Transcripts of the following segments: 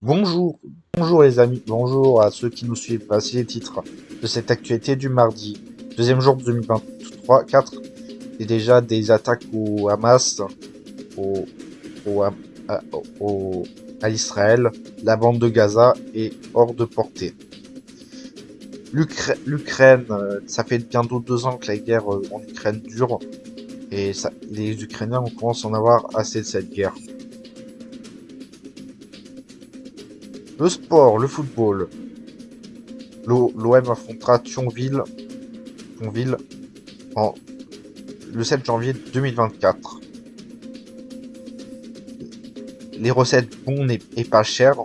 Bonjour, bonjour les amis, bonjour à ceux qui nous suivent. Voici les titres de cette actualité du mardi, deuxième jour de 2023, 4, et déjà des attaques au Hamas, au, au, à, au- à Israël, la bande de Gaza est hors de portée. L'Ukraine, ça fait bientôt 2 ans que la guerre en Ukraine dure, et ça, les Ukrainiens commencent à en avoir assez de cette guerre. Le sport, le football, l'OM affrontera Thionville en le 7 janvier 2024. Les recettes bonnes et pas chères,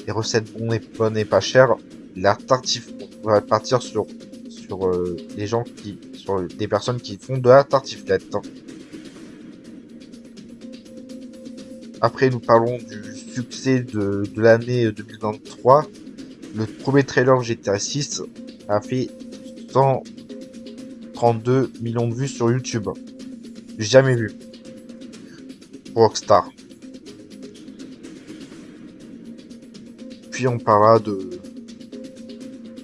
les recettes bonnes et pas chères, la tartif, on va partir sur les gens sur des personnes qui font de la tartiflette. Après, nous parlons du succès de l'année 2023. Le premier trailer GTA 6 a fait 132 millions de vues sur YouTube. Jamais vu pour Rockstar. Puis on parlera de,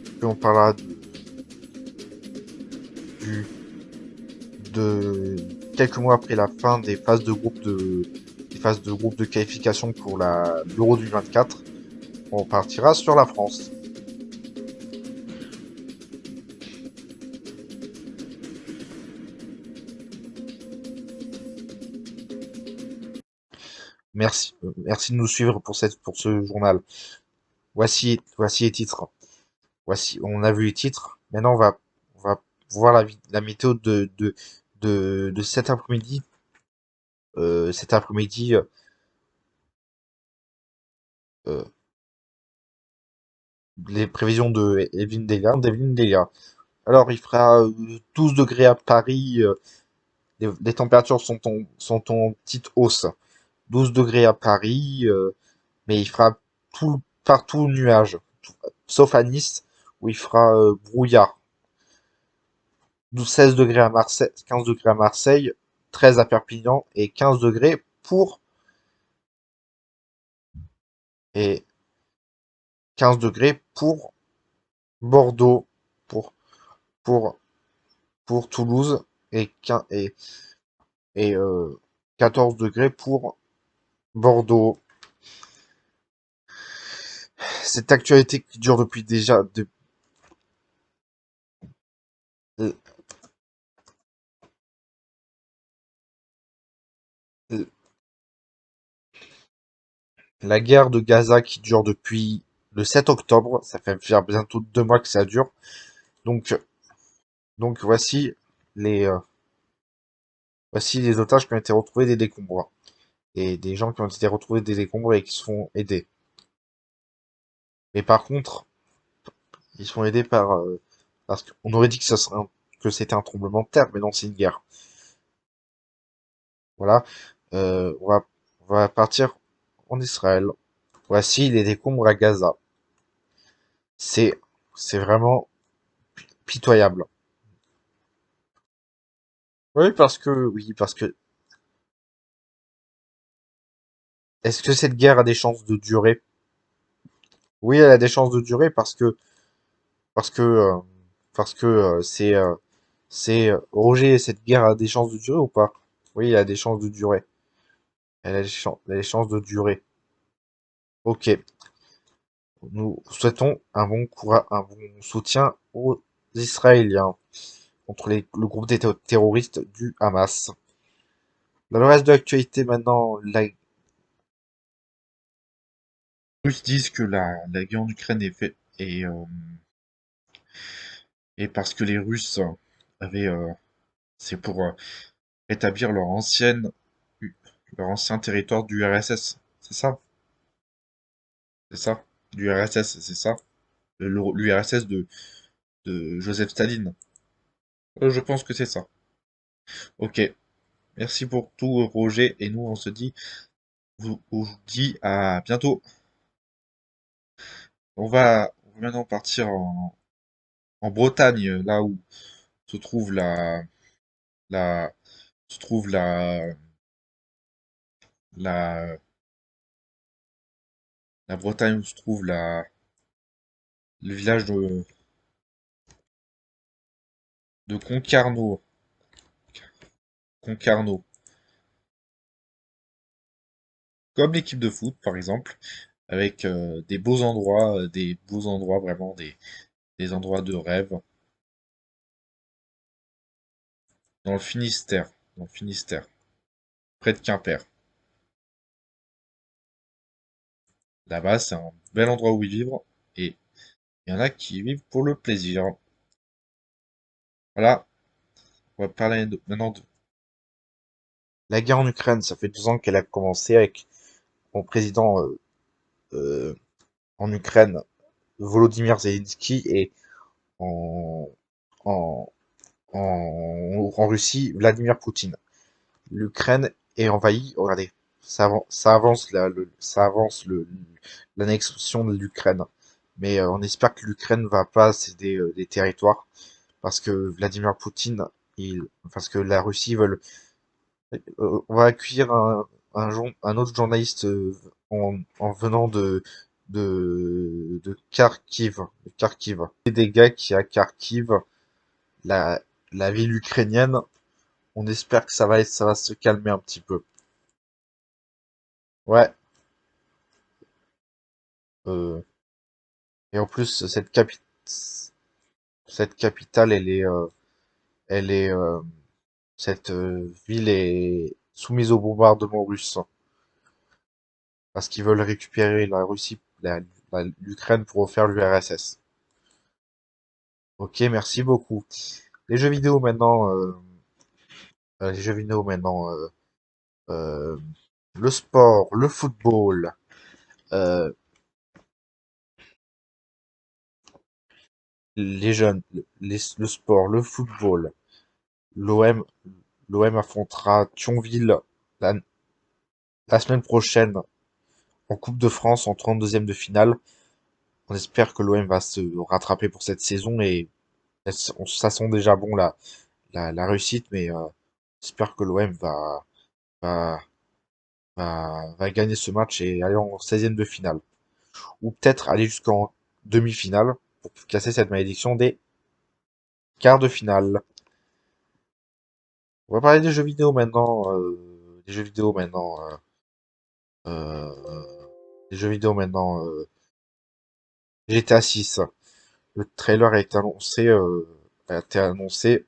puis on parlera du, de quelques mois après la fin des phases de groupe de qualification pour l'Euro 2024, on partira sur la France. Merci de nous suivre pour ce journal. Voici les titres. On a vu les titres. Maintenant, on va voir la météo de cet après-midi. Cet après-midi, euh, les prévisions de Evelyne Delia. Alors, il fera 12 degrés à Paris. Les températures sont en petite hausse. 12 degrés à Paris, mais il fera partout nuage, sauf à Nice, où il fera brouillard. 16 degrés à Marseille, 15 degrés à Marseille, 13 à Perpignan et 15 degrés et 15 degrés pour Bordeaux, pour, pour, pour Toulouse et 14 degrés pour Bordeaux. Cette actualité qui dure depuis déjà de, la guerre de Gaza qui dure depuis le 7 octobre. Ça fait faire bientôt 2 mois que ça dure. Donc, donc voici les otages qui ont été retrouvés des décombres. Et des gens qui ont été retrouvés des décombres et qui se font aider. Mais par contre, ils se font aider parce qu'on aurait dit que c'était un tremblement de terre, mais non, c'est une guerre. Voilà. Euh, on va, on va partir en Israël. Voici les décombres à Gaza. C'est, c'est vraiment pitoyable. Oui, parce que, est-ce que cette guerre a des chances de durer? Oui, elle a des chances de durer parce que, euh, Roger, cette guerre a des chances de durer ou pas? Oui, elle a des chances de durer. Elle a des chances de durer. Ok. Nous souhaitons un bon soutien aux Israéliens contre le groupe terroriste du Hamas. Dans le reste de l'actualité maintenant, les Russes disent que la guerre en Ukraine est faite et parce que les Russes avaient c'est pour rétablir leur ancien territoire du RSS. C'est ça? C'est ça? Du RSS, c'est ça? L'URSS de Joseph Staline. Je pense que c'est ça. Ok. Merci pour tout, Roger. Et nous, on vous dit à bientôt. On va maintenant partir en Bretagne, là où se trouve la, se trouve la, la Bretagne, où se trouve le village de Concarneau. Concarneau. Comme l'équipe de foot, par exemple, avec des beaux endroits, vraiment des endroits de rêve dans le Finistère, près de Quimper. Là-bas, c'est un bel endroit où y vivre et il y en a qui y vivent pour le plaisir. Voilà, on va parler maintenant de la guerre en Ukraine. Ça fait 2 ans qu'elle a commencé avec mon président euh, en Ukraine, Volodymyr Zelensky, et en, en, en Russie, Vladimir Poutine. L'Ukraine est envahie. Regardez, ça avance l'annexion de l'Ukraine. Mais on espère que l'Ukraine va pas céder des territoires parce que Vladimir Poutine, parce que la Russie veut. On va accueillir un autre journaliste en venant de Kharkiv. Kharkiv. Et des gars qui à Kharkiv, la, la ville ukrainienne. On espère que ça va se calmer un petit peu. Ouais. euh, et en plus, cette capitale, elle est, cette ville est soumise au bombardement russe parce qu'ils veulent récupérer la Russie, l'Ukraine pour refaire l'URSS. Ok, merci beaucoup. Les jeux vidéo maintenant, les jeux vidéo maintenant, euh, le sport, le football, euh, les jeunes, le sport, le football, l'OM, l'OM affrontera Thionville la, la semaine prochaine en Coupe de France en 32e de finale. On espère que l'OM va se rattraper pour cette saison et ça sent déjà bon la réussite, mais j'espère que l'OM va, va gagner ce match et aller en 16e de finale. Ou peut-être aller jusqu'en demi-finale pour casser cette malédiction des quarts de finale. On va parler des jeux vidéo maintenant. Des jeux vidéo maintenant. Des jeux vidéo maintenant. GTA 6. Le trailer a été annoncé, a été annoncé.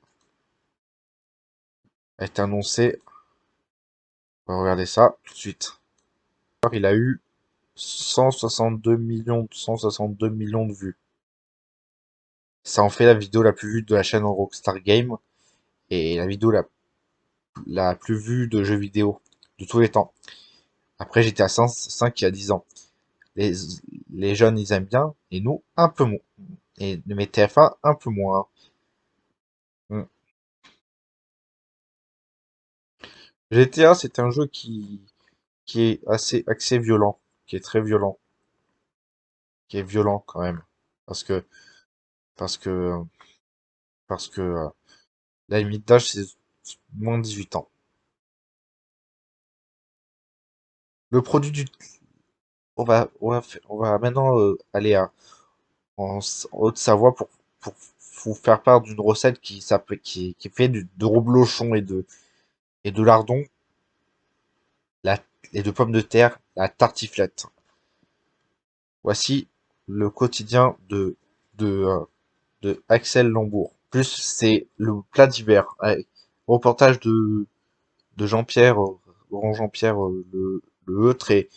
On va regarder ça tout de suite. Alors, il a eu 162 millions de vues. Ça en fait la vidéo la plus vue de la chaîne Rockstar Game et la vidéo la plus vue de jeux vidéo de tous les temps. Après, j'étais à 5 il y a 10 ans. Les, les jeunes, ils aiment bien, et nous, un peu moins. Et mais TF1, un peu moins. Mm. GTA, c'est un jeu qui est assez axé violent, qui est très violent, qui est violent quand même. Parce que, parce que, parce que la limite d'âge, c'est moins de 18 ans. Le produit du... on va maintenant aller en Haute-Savoie pour vous faire part d'une recette qui est faite de reblochon et de lardons la, et de pommes de terre, la tartiflette. Voici le quotidien de Axel Lambourg. Plus, c'est le plat d'hiver. Reportage de Jean-Pierre, Laurent Jean-Pierre le Heutre et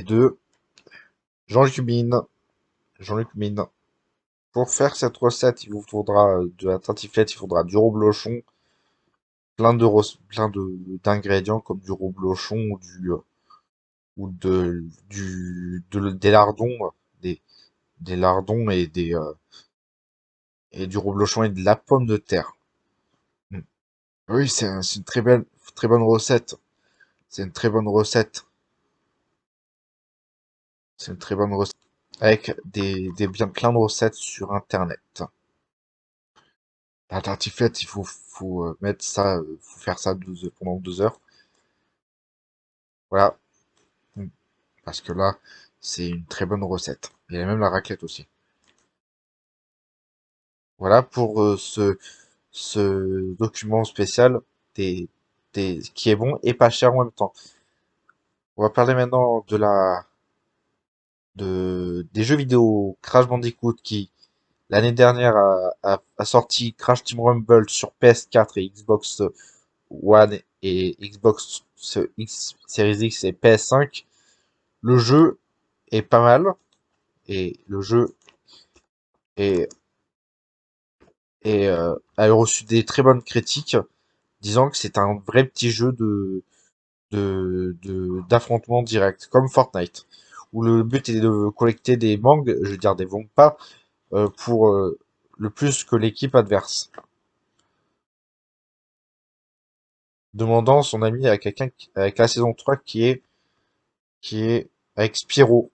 de Jean-Luc Mine. Jean-Luc Mine. Pour faire cette recette, il vous faudra de la tartiflette, il faudra du reblochon, plein d'ingrédients comme du reblochon des lardons, des, des lardons et du reblochon et de la pomme de terre. Oui, c'est une très bonne recette. C'est une très bonne recette. C'est une très bonne recette. Avec bien plein de recettes sur Internet. La tartiflette, faut mettre ça, faut faire ça pendant 2 heures. Voilà. Mm. Parce que là, c'est une très bonne recette. Il y a même la raclette aussi. Voilà pour ce document spécial qui est bon et pas cher en même temps. On va parler maintenant des jeux vidéo Crash Bandicoot qui, l'année dernière, a sorti Crash Team Rumble sur PS4 et Xbox One et Xbox Series X et PS5. Le jeu est pas mal et le jeu est, a reçu des très bonnes critiques disant que c'est un vrai petit jeu d'affrontement direct, comme Fortnite, où le but est de collecter des mangues, je veux dire des Wumpas, pour le plus que l'équipe adverse. Demandant son ami à avec la saison 3 qui est avec Spyro.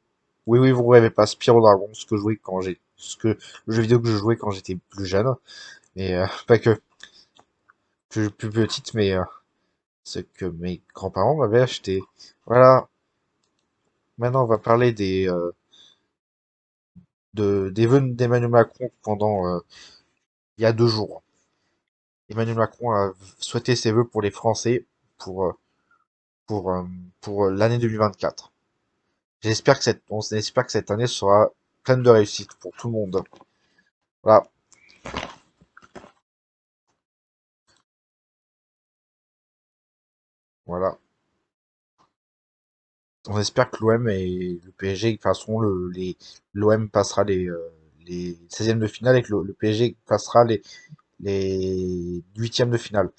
Oui, oui, vous rêvez pas, Spyro Dragon, le jeu vidéo que je jouais quand j'étais plus jeune, et pas que plus petite, mais c'est que mes grands-parents m'avaient acheté. Voilà, maintenant on va parler des vœux d'Emmanuel Macron pendant il y a 2 jours. Emmanuel Macron a souhaité ses vœux pour les Français pour euh, pour euh, pour l'année 2024. On espère que cette année sera pleine de réussite pour tout le monde. Voilà, voilà. On espère que l'OM et le PSG passeront l'OM passera les 16e de finale et que le PSG passera les 8e de finale.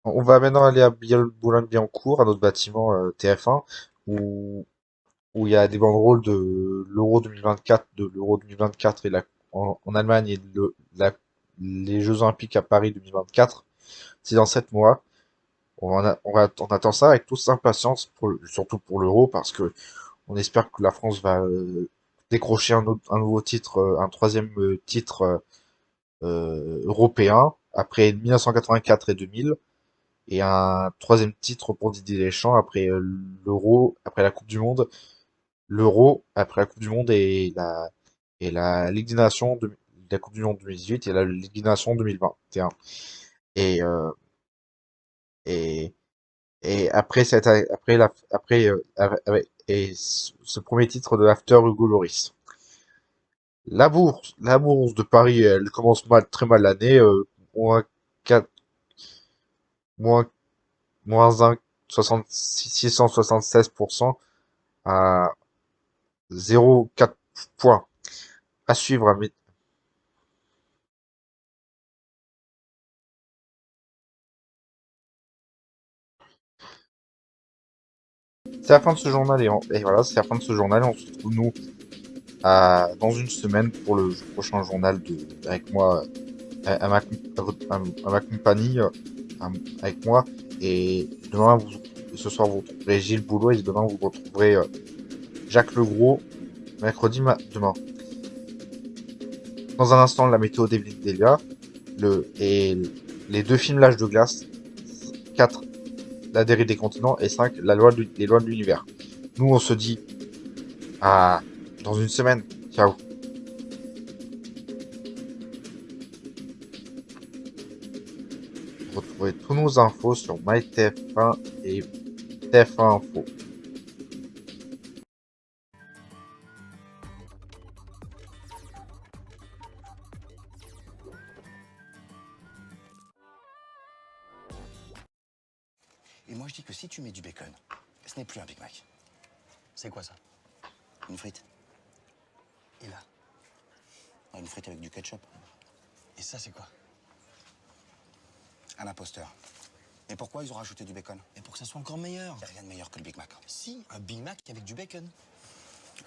On va maintenant aller à Boulogne-Billancourt, à notre bâtiment TF1, où, où il y a des banderoles de l'Euro 2024, de l'Euro 2024 en Allemagne et les Jeux Olympiques à Paris 2024. C'est dans 7 mois. On attend ça avec toute impatience, surtout pour l'Euro, parce que on espère que la France va décrocher un nouveau titre, un troisième titre européen après 1984 et 2000 et un troisième titre pour Didier Deschamps après l'Euro, après la Coupe du Monde, l'Euro après la Coupe du Monde et la Ligue des Nations de la Coupe du Monde 2018 et la Ligue des Nations 2021. Et et et après ce premier titre de After Hugo Lloris. La bourse de Paris, elle commence très mal l'année, moins 4, moins, moins 1, 676% à 0,4 points. À suivre, c'est la fin de ce journal et voilà, c'est la fin de ce journal. On se retrouve nous dans une semaine pour le prochain journal avec moi, à à ma compagnie, avec moi. Et ce soir vous retrouverez Gilles Boulot et demain vous retrouverez Jacques Legros. Demain. Dans un instant, la météo d'Evelyne Delia, et les 2 films L'âge de glace, 4 La dérive des continents et 5 les lois de l'univers. Nous, on se dit à dans une semaine. Ciao. Retrouvez tous nos infos sur MyTF1 et TF1 Info. Et moi je dis que si tu mets du bacon, ce n'est plus un Big Mac. C'est quoi ça? Une frite. Et là? Une frite avec du ketchup. Et ça, c'est quoi? Un imposteur. Et pourquoi ils ont rajouté du bacon? Et pour que ça soit encore meilleur. Il n'y a rien de meilleur que le Big Mac. Si, un Big Mac avec du bacon.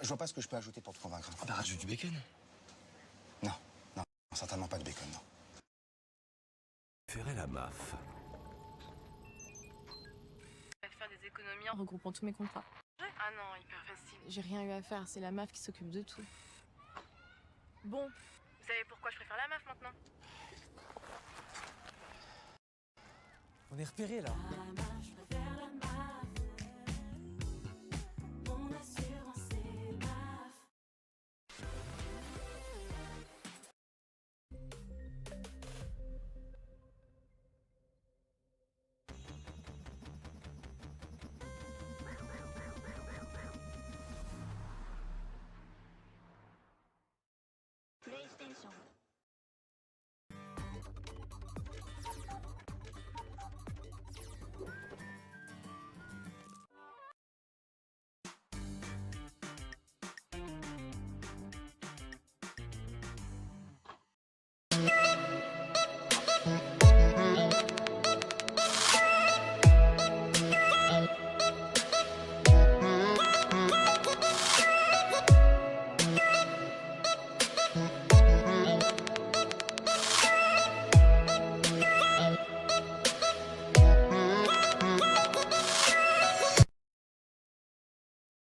Je vois pas ce que je peux ajouter pour te convaincre. Ah bah rajoute du bacon. Non, non, certainement pas de bacon, non. Préféré, la MAF. Faire des économies en regroupant tous mes contrats. Ah non, hyper facile. J'ai rien eu à faire, c'est la MAF qui s'occupe de tout. Bon, vous savez pourquoi je préfère la MAF maintenant? On est repéré là. PlayStation